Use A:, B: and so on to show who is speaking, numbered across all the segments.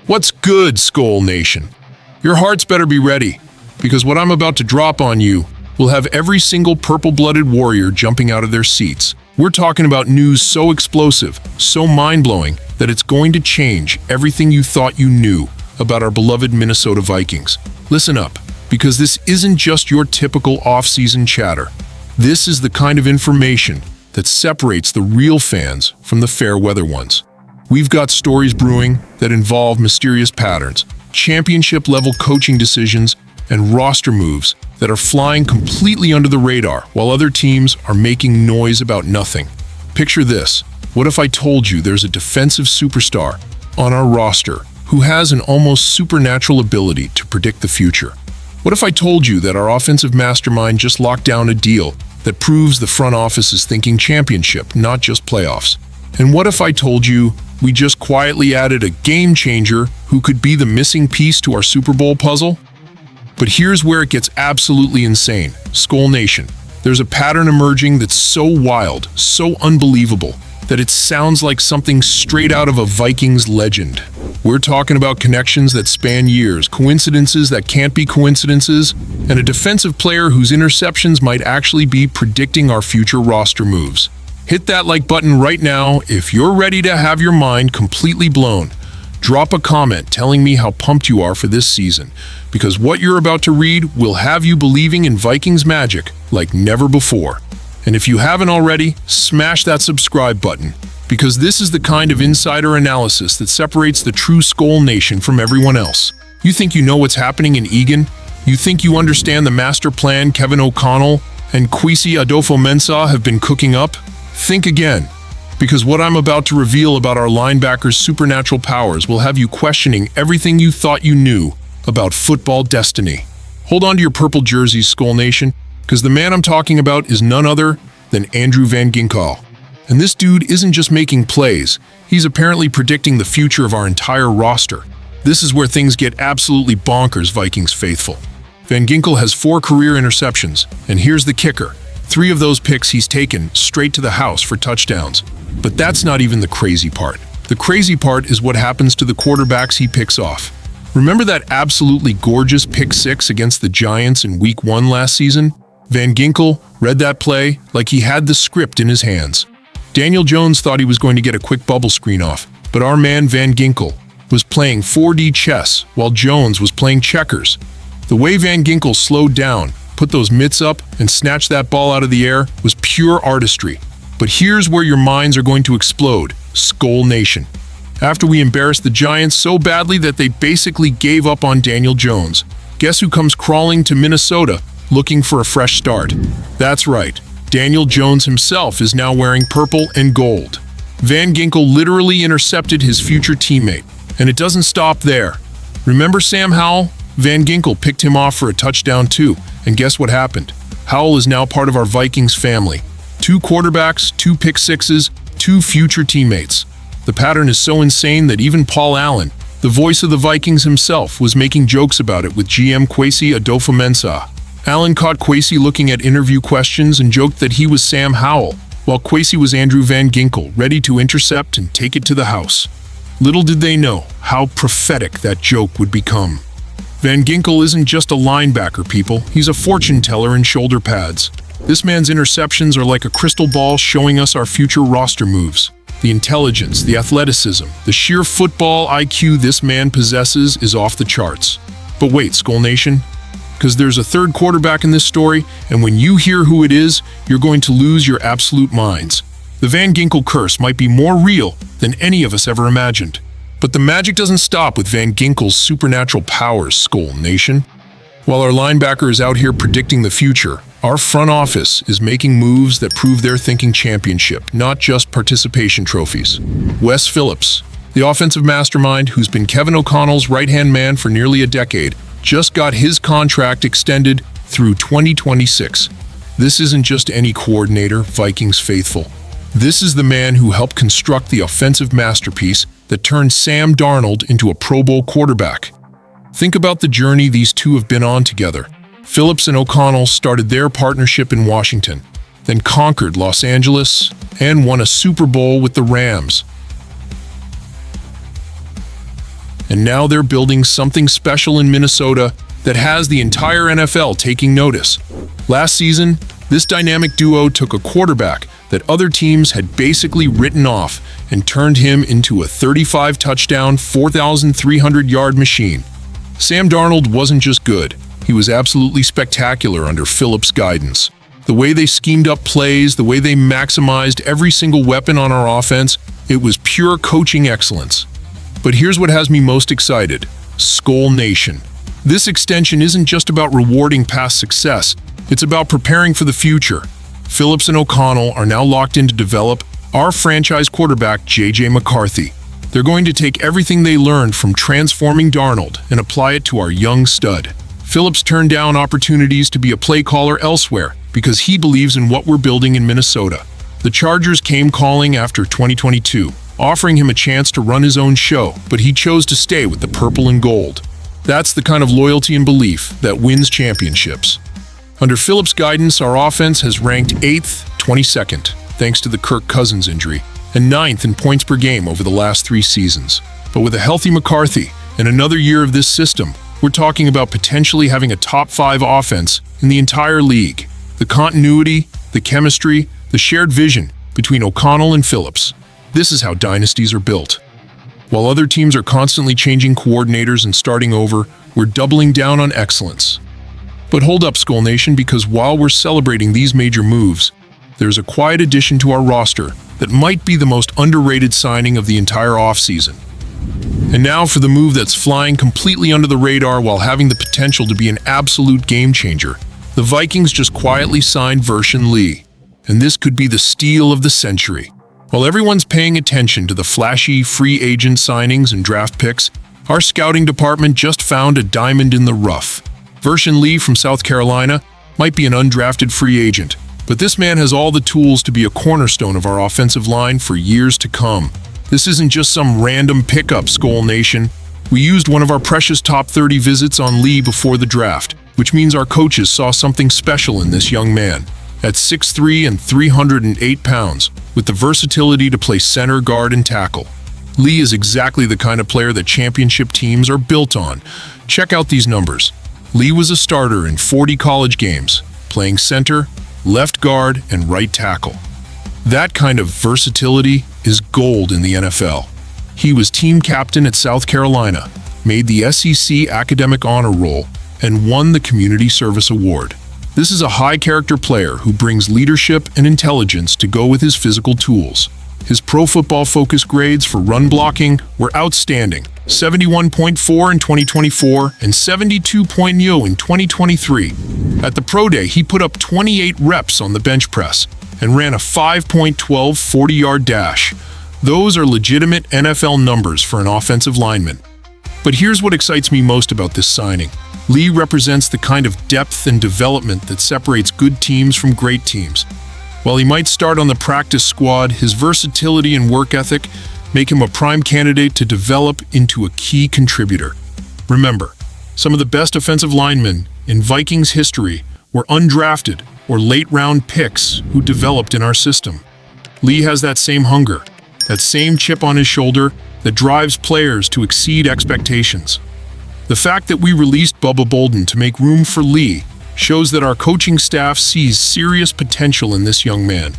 A: What's good, Skull Nation? Your hearts better be ready, because what I'm about to drop on you will have every single purple-blooded warrior jumping out of their seats. We're talking about news so explosive, so mind-blowing, that it's going to change everything you thought you knew about our beloved Minnesota Vikings. Listen up, because this isn't just your typical off-season chatter. This is the kind of information that separates the real fans from the fair-weather ones. We've got stories brewing that involve mysterious patterns, championship-level coaching decisions, and roster moves that are flying completely under the radar while other teams are making noise about nothing. Picture this. What if I told you there's a defensive superstar on our roster who has an almost supernatural ability to predict the future? What if I told you that our offensive mastermind just locked down a deal that proves the front office is thinking championship, not just playoffs? And what if I told you we just quietly added a game changer who could be the missing piece to our Super Bowl puzzle? But here's where it gets absolutely insane. Skull Nation, there's a pattern emerging that's so wild, so unbelievable, that it sounds like something straight out of a Vikings legend. We're talking about connections that span years, coincidences that can't be coincidences, and a defensive player whose interceptions might actually be predicting our future roster moves. Hit that like button right now if you're ready to have your mind completely blown. Drop a comment telling me how pumped you are for this season, because what you're about to read will have you believing in Vikings magic like never before. And if you haven't already, smash that subscribe button, because this is the kind of insider analysis that separates the true Skull Nation from everyone else. You think you know what's happening in Egan? You think you understand the master plan Kevin O'Connell and Kwesi Adofo-Mensah have been cooking up? Think again, because what I'm about to reveal about our linebackers' supernatural powers will have you questioning everything you thought you knew about football destiny. Hold on to your purple jerseys, Skull Nation, because the man I'm talking about is none other than Andrew Van Ginkel. And this dude isn't just making plays, he's apparently predicting the future of our entire roster. This is where things get absolutely bonkers, Vikings faithful. Van Ginkel has 4 career interceptions, and here's the kicker. 3 of those picks he's taken straight to the house for touchdowns. But that's not even the crazy part. The crazy part is what happens to the quarterbacks he picks off. Remember that absolutely gorgeous pick 6 against the Giants in Week 1 last season? Van Ginkel read that play like he had the script in his hands. Daniel Jones thought he was going to get a quick bubble screen off, but our man Van Ginkel was playing 4D chess while Jones was playing checkers. The way Van Ginkel slowed down, put those mitts up, and snatched that ball out of the air was pure artistry. But here's where your minds are going to explode, Skull Nation. After we embarrassed the Giants so badly that they basically gave up on Daniel Jones, guess who comes crawling to Minnesota looking for a fresh start? That's right, Daniel Jones himself is now wearing purple and gold. Van Ginkel literally intercepted his future teammate, and it doesn't stop there. Remember Sam Howell? Van Ginkel picked him off for a touchdown too, and guess what happened? Howell is now part of our Vikings family. 2 quarterbacks, 2 pick 6s, 2 future teammates. The pattern is so insane that even Paul Allen, the voice of the Vikings himself, was making jokes about it with GM Kwesi Adofo-Mensah. Allen caught Kwesi looking at interview questions and joked that he was Sam Howell, while Kwesi was Andrew Van Ginkel, ready to intercept and take it to the house. Little did they know how prophetic that joke would become. Van Ginkel isn't just a linebacker, people. He's a fortune teller in shoulder pads. This man's interceptions are like a crystal ball showing us our future roster moves. The intelligence, the athleticism, the sheer football IQ this man possesses is off the charts. But wait, Skull Nation, because there's a third quarterback in this story, and when you hear who it is, you're going to lose your absolute minds. The Van Ginkel curse might be more real than any of us ever imagined. But the magic doesn't stop with Van Ginkel's supernatural powers, Skull Nation. While our linebacker is out here predicting the future, our front office is making moves that prove they're thinking championship, not just participation trophies. Wes Phillips, the offensive mastermind who's been Kevin O'Connell's right-hand man for nearly a decade, just got his contract extended through 2026. This isn't just any coordinator, Vikings faithful. This is the man who helped construct the offensive masterpiece that turned Sam Darnold into a Pro Bowl quarterback. Think about the journey these two have been on together. Phillips and O'Connell started their partnership in Washington, then conquered Los Angeles and won a Super Bowl with the Rams. And now they're building something special in Minnesota that has the entire NFL taking notice. Last season, this dynamic duo took a quarterback that other teams had basically written off and turned him into a 35-touchdown, 4,300-yard machine. Sam Darnold wasn't just good, he was absolutely spectacular under Phillips' guidance. The way they schemed up plays, the way they maximized every single weapon on our offense, it was pure coaching excellence. But here's what has me most excited: Skol Nation. This extension isn't just about rewarding past success, it's about preparing for the future. Phillips and O'Connell are now locked in to develop our franchise quarterback, J.J. McCarthy. They're going to take everything they learned from transforming Darnold and apply it to our young stud. Phillips turned down opportunities to be a play caller elsewhere because he believes in what we're building in Minnesota. The Chargers came calling after 2022, offering him a chance to run his own show, but he chose to stay with the purple and gold. That's the kind of loyalty and belief that wins championships. Under Phillips' guidance, our offense has ranked 8th, 22nd, thanks to the Kirk Cousins injury, and 9th in points per game over the last 3 seasons. But with a healthy McCarthy and another year of this system, we're talking about potentially having a top 5 offense in the entire league. The continuity, the chemistry, the shared vision between O'Connell and Phillips. This is how dynasties are built. While other teams are constantly changing coordinators and starting over, we're doubling down on excellence. But hold up, Skol Nation, because while we're celebrating these major moves, there's a quiet addition to our roster that might be the most underrated signing of the entire offseason. And now for the move that's flying completely under the radar while having the potential to be an absolute game changer. The Vikings just quietly signed Vershawn Lee, and this could be the steal of the century. While everyone's paying attention to the flashy free agent signings and draft picks, our scouting department just found a diamond in the rough. Vershawn Lee from South Carolina might be an undrafted free agent, but this man has all the tools to be a cornerstone of our offensive line for years to come. This isn't just some random pickup, Skol Nation. We used one of our precious top 30 visits on Lee before the draft, which means our coaches saw something special in this young man. At 6'3" and 308 pounds, with the versatility to play center, guard, and tackle. Lee is exactly the kind of player that championship teams are built on. Check out these numbers. Lee was a starter in 40 college games, playing center, left guard, and right tackle. That kind of versatility is gold in the NFL. He was team captain at South Carolina, made the SEC Academic Honor Roll, and won the Community Service Award. This is a high-character player who brings leadership and intelligence to go with his physical tools. His Pro Football Focus grades for run blocking were outstanding, 71.4 in 2024 and 72.0 in 2023. At the Pro Day, he put up 28 reps on the bench press and ran a 5.12 40-yard dash. Those are legitimate NFL numbers for an offensive lineman. But here's what excites me most about this signing. Lee represents the kind of depth and development that separates good teams from great teams. While he might start on the practice squad, his versatility and work ethic make him a prime candidate to develop into a key contributor. Remember, some of the best offensive linemen in Vikings history were undrafted or late-round picks who developed in our system. Lee has that same hunger, that same chip on his shoulder that drives players to exceed expectations. The fact that we released Bubba Bolden to make room for Lee shows that our coaching staff sees serious potential in this young man.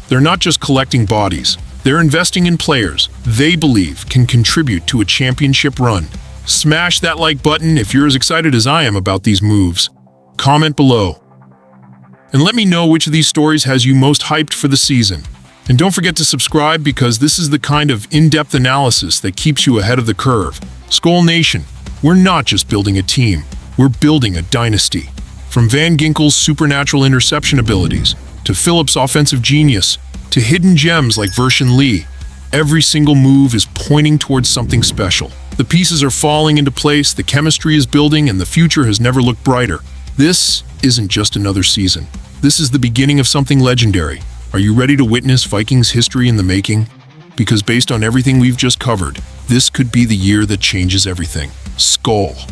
A: They're not just collecting bodies, they're investing in players they believe can contribute to a championship run. Smash that like button if you're as excited as I am about these moves. Comment below. And let me know which of these stories has you most hyped for the season. And don't forget to subscribe because this is the kind of in-depth analysis that keeps you ahead of the curve. Skol Nation, we're not just building a team, we're building a dynasty. From Van Ginkel's supernatural interception abilities, to Phillips' offensive genius, to hidden gems like Vershawn Lee, every single move is pointing towards something special. The pieces are falling into place, the chemistry is building, and the future has never looked brighter. This isn't just another season. This is the beginning of something legendary. Are you ready to witness Vikings history in the making? Because based on everything we've just covered, this could be the year that changes everything. Skol!